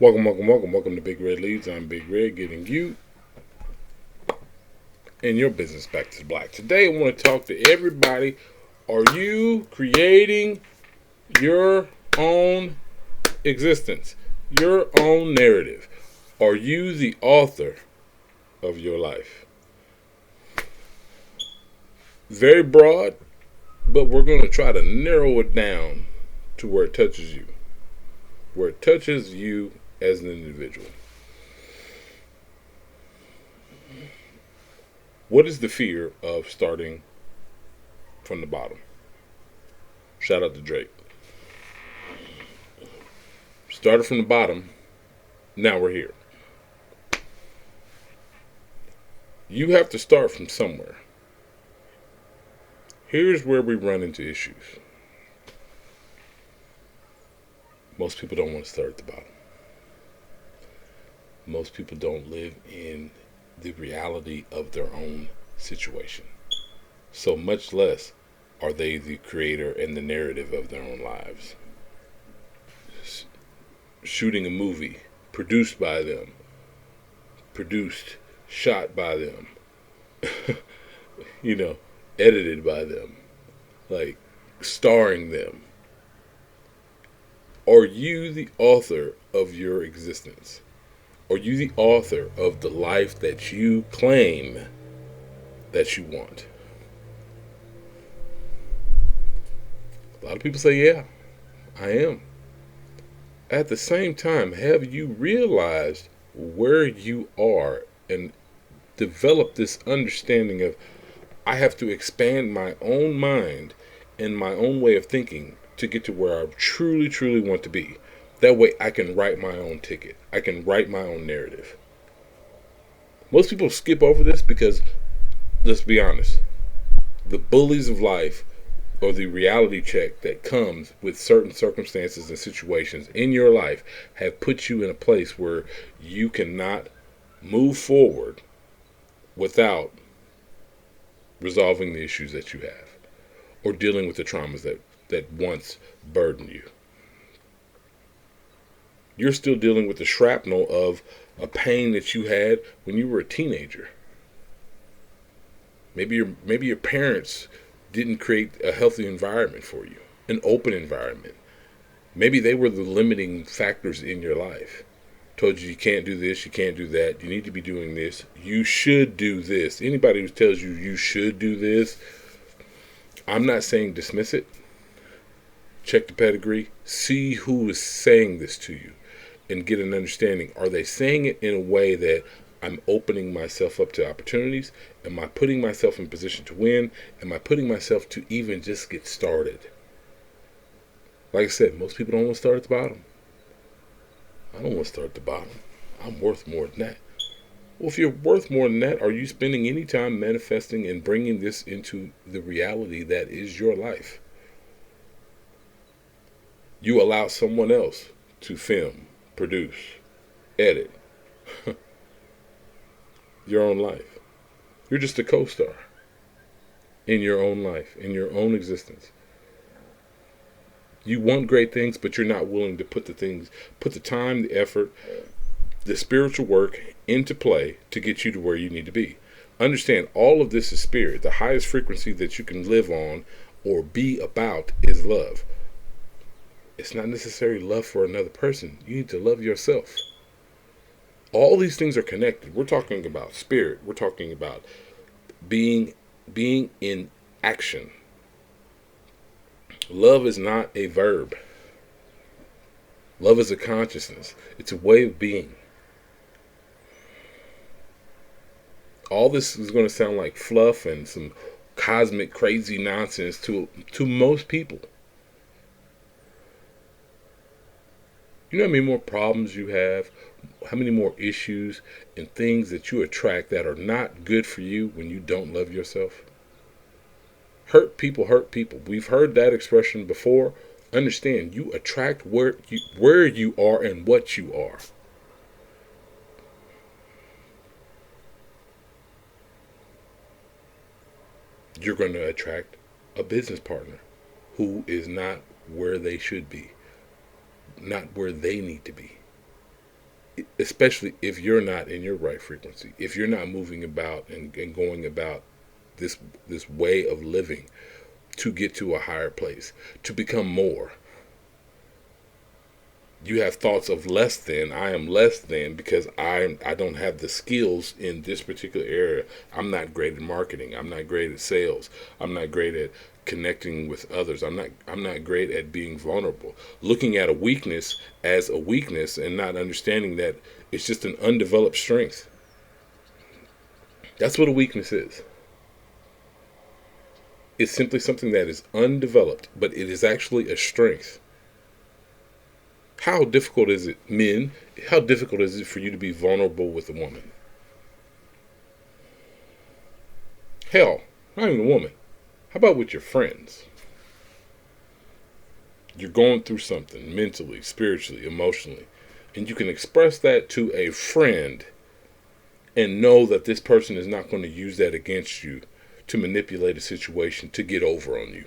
Welcome to Big Red Leads. I'm Big Red, getting you and your business back to black. Today, I want to talk to everybody. Are you creating your own existence, your own narrative? Are you the author of your life? Very broad, but we're going to try to narrow it down to where it touches you, where it touches you as an individual. What is the fear of starting from the bottom? Shout out to Drake. Started from the bottom, now we're here. You have to start from somewhere. Here's where we run into issues. Most people don't want to start at the bottom. Most people don't live in the reality of their own situation. So much less are they the creator and the narrative of their own lives. Shooting a movie produced by them, shot by them, edited by them, like starring them. Are you the author of your existence? Are you the author of the life that you claim that you want? A lot of people say, yeah, I am. At the same time, have you realized where you are and developed this understanding of I have to expand my own mind and my own way of thinking to get to where I truly, truly want to be? That way I can write my own ticket. I can write my own narrative. Most people skip over this because, let's be honest, the bullies of life or the reality check that comes with certain circumstances and situations in your life have put you in a place where you cannot move forward without resolving the issues that you have or dealing with the traumas that once burdened you. You're still dealing with the shrapnel of a pain that you had when you were a teenager. Maybe your parents didn't create a healthy environment for you, an open environment. Maybe they were the limiting factors in your life. Told you can't do this, you can't do that, you need to be doing this, you should do this. Anybody who tells you you should do this, I'm not saying dismiss it. Check the pedigree, see who is saying this to you, and get an understanding. Are they saying it in a way that I'm opening myself up to opportunities? Am I putting myself in position to win? Am I putting myself to even just get started? Like I said, most people don't want to start at the bottom. I don't want to start at the bottom. I'm worth more than that. Well, if you're worth more than that, are you spending any time manifesting and bringing this into the reality that is your life? You allow someone else to film, produce, edit your own life. You're just a co-star in your own life, in your own existence. You want great things, but you're not willing to put the time, the effort, the spiritual work into play to get you to where you need to be. Understand, all of this is spirit. The highest frequency that you can live on or be about is love. It's not necessarily love for another person. You need to love yourself. All these things are connected. We're talking about spirit. We're talking about being in action. Love is not a verb. Love is a consciousness. It's a way of being. All this is going to sound like fluff and some cosmic crazy nonsense to most people. You know how many more problems you have, how many more issues and things that you attract that are not good for you when you don't love yourself? Hurt people hurt people. We've heard that expression before. Understand, you attract where you are and what you are. You're going to attract a business partner who is not where they should be, not where they need to be. especially if you're not in your right frequency, if you're not moving about and going about this way of living to get to a higher place, to become more. You have thoughts of less than. I am less than because I don't have the skills in this particular area. I'm not great at marketing. I'm not great at sales. I'm not great at connecting with others. I'm not great at being vulnerable. Looking at a weakness as a weakness and not understanding that it's just an undeveloped strength. That's what a weakness is. It's simply something that is undeveloped, but it is actually a strength. How difficult is it, men? How difficult is it for you to be vulnerable with a woman? Hell, not even a woman. How about with your friends? You're going through something mentally, spiritually, emotionally, and you can express that to a friend and know that this person is not going to use that against you to manipulate a situation to get over on you.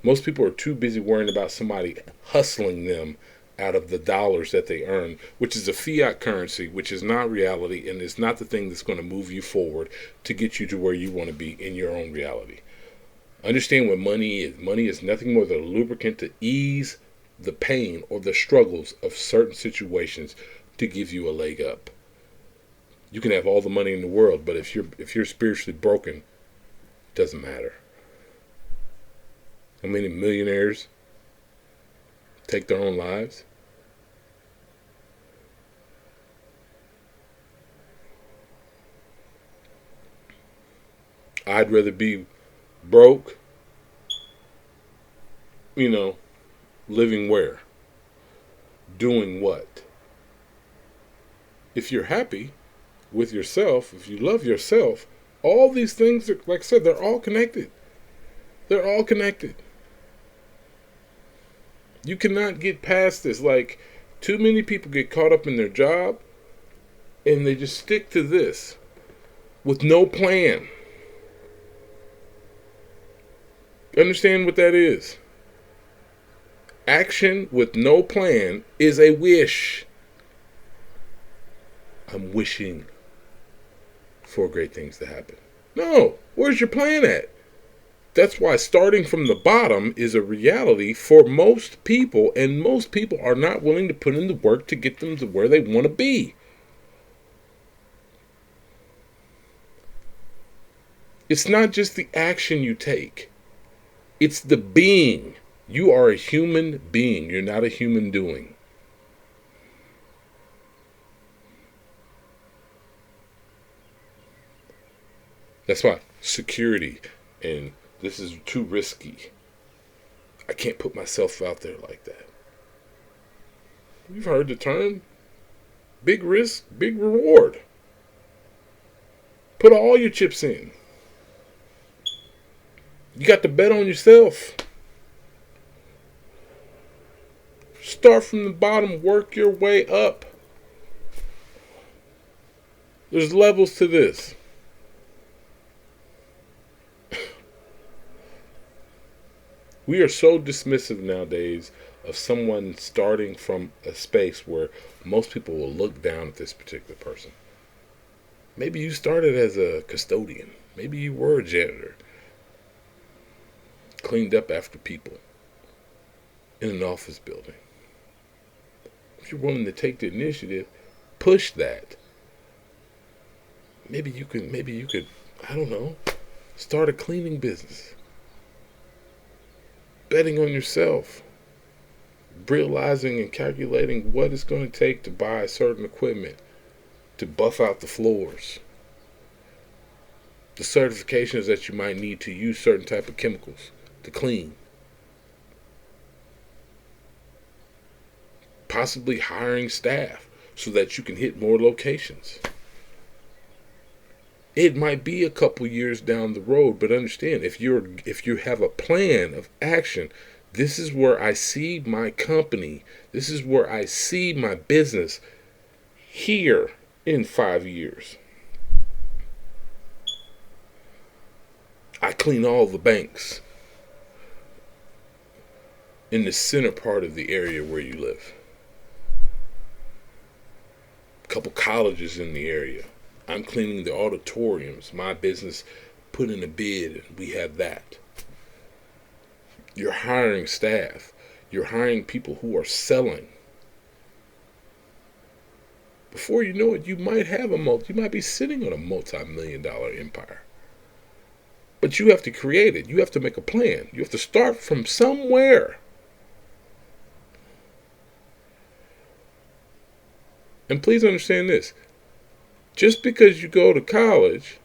Most people are too busy worrying about somebody hustling them out of the dollars that they earn, which is a fiat currency, which is not reality and is not the thing that's going to move you forward to get you to where you want to be in your own reality. Understand what money is. Money is nothing more than a lubricant to ease the pain or the struggles of certain situations to give you a leg up. You can have all the money in the world, but if you're spiritually broken, it doesn't matter. How many millionaires take their own lives? I'd rather be broke, living where? Doing what? If you're happy with yourself, if you love yourself, all these things, like I said, they're all connected. They're all connected. You cannot get past this. Like, too many people get caught up in their job and they just stick to this with no plan. Understand what that is? Action with no plan is a wish. I'm wishing for great things to happen. No, where's your plan at? That's why starting from the bottom is a reality for most people, and most people are not willing to put in the work to get them to where they want to be. It's not just the action you take. It's the being. You are a human being. You're not a human doing. That's why security and this is too risky. I can't put myself out there like that. You've heard the term. Big risk, big reward. Put all your chips in. You got to bet on yourself. Start from the bottom, work your way up. There's levels to this. We are so dismissive nowadays of someone starting from a space where most people will look down at this particular person. Maybe you started as a custodian. Maybe you were a janitor. Cleaned up after people in an office building. If you're willing to take the initiative, push that. Maybe you could, I don't know, start a cleaning business. Betting on yourself. Realizing and calculating what it's going to take to buy certain equipment, to buff out the floors. The certifications that you might need to use certain type of chemicals to clean. Possibly hiring staff so that you can hit more locations. It might be a couple years down the road, but understand, if you have a plan of action, this is where I see my company, this is where I see my business here in 5 years. I clean all the banks in the center part of the area where you live. couple colleges in the area. I'm cleaning the auditoriums. My business put in a bid and we have that. You're hiring staff. You're hiring people who are selling. Before you know it, you might be sitting on a multi-million-dollar empire. But you have to create it. You have to make a plan. You have to start from somewhere. And please understand this. Just because you go to college,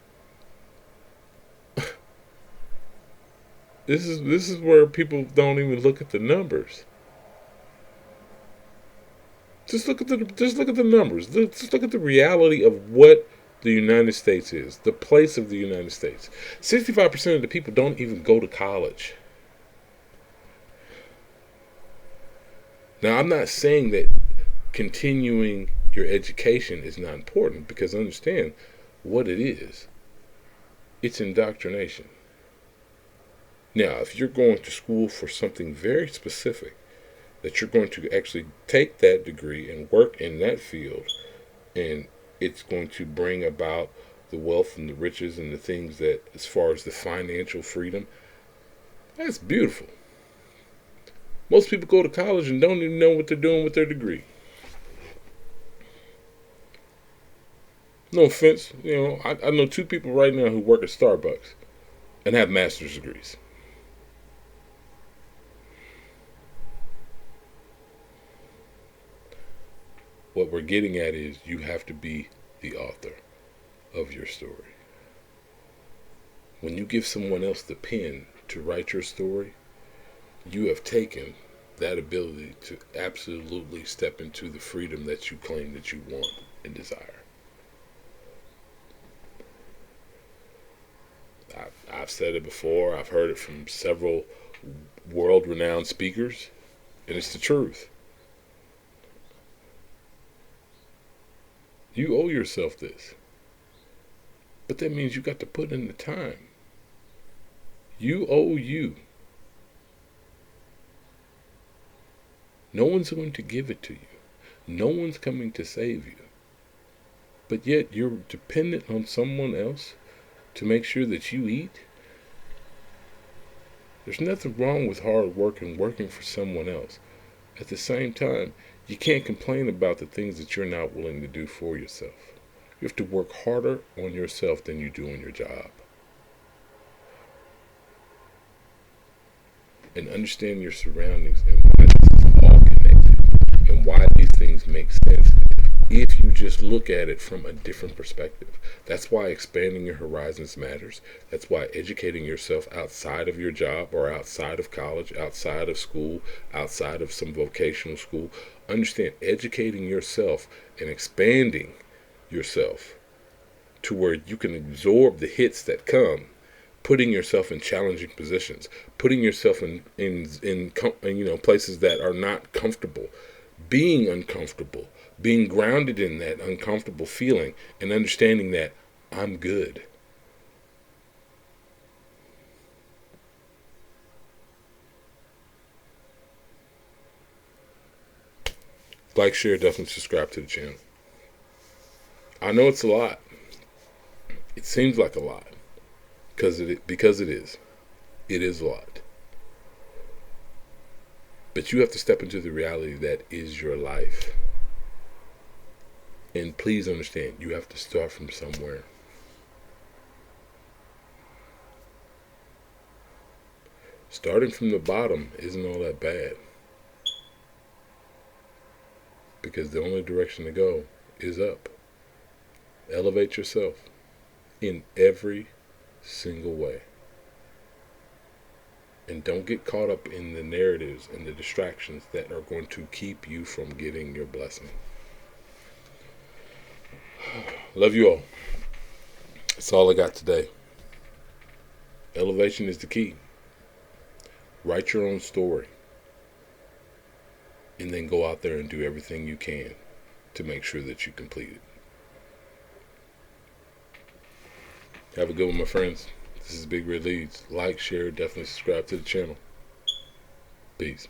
this is where people don't even look at the numbers. Just look at the numbers. Just look at the reality of what the United States is, the place of the United States. 65% of the people don't even go to college. Now, I'm not saying that continuing your education is not important, because understand what it is. It's indoctrination. Now, if you're going to school for something very specific, that you're going to actually take that degree and work in that field, and it's going to bring about the wealth and the riches and the things that, as far as the financial freedom, that's beautiful. Most people go to college and don't even know what they're doing with their degree. No offense, I know two people right now who work at Starbucks and have master's degrees. What we're getting at is you have to be the author of your story. When you give someone else the pen to write your story, you have taken that ability to absolutely step into the freedom that you claim that you want and desire. I've said it before. I've heard it from several world-renowned speakers, and it's the truth. You owe yourself this. But that means you got to put in the time. You owe you. No one's going to give it to you. No one's coming to save you. But yet you're dependent on someone else to make sure that you eat. There's nothing wrong with hard work and working for someone else. At the same time, you can't complain about the things that you're not willing to do for yourself. You have to work harder on yourself than you do on your job. And understand your surroundings and why this is all connected and why these things make sense if you just look at it from a different perspective. That's why expanding your horizons matters. That's why educating yourself outside of your job or outside of college, outside of school, outside of some vocational school. Understand, educating yourself and expanding yourself to where you can absorb the hits that come, putting yourself in challenging positions, putting yourself in places that are not comfortable, being uncomfortable, being grounded in that uncomfortable feeling, and understanding that I'm good. Like, share, definitely subscribe to the channel. I know it's a lot. It seems like a lot because it is. It is a lot. But you have to step into the reality that is your life. And please understand, you have to start from somewhere. Starting from the bottom isn't all that bad, because the only direction to go is up. Elevate yourself in every single way. And don't get caught up in the narratives and the distractions that are going to keep you from getting your blessing. Love you all. That's all I got today. Elevation is the key. Write your own story. And then go out there and do everything you can to make sure that you complete it. Have a good one, my friends. This is Big Red Leads. Like, share, definitely subscribe to the channel. Peace.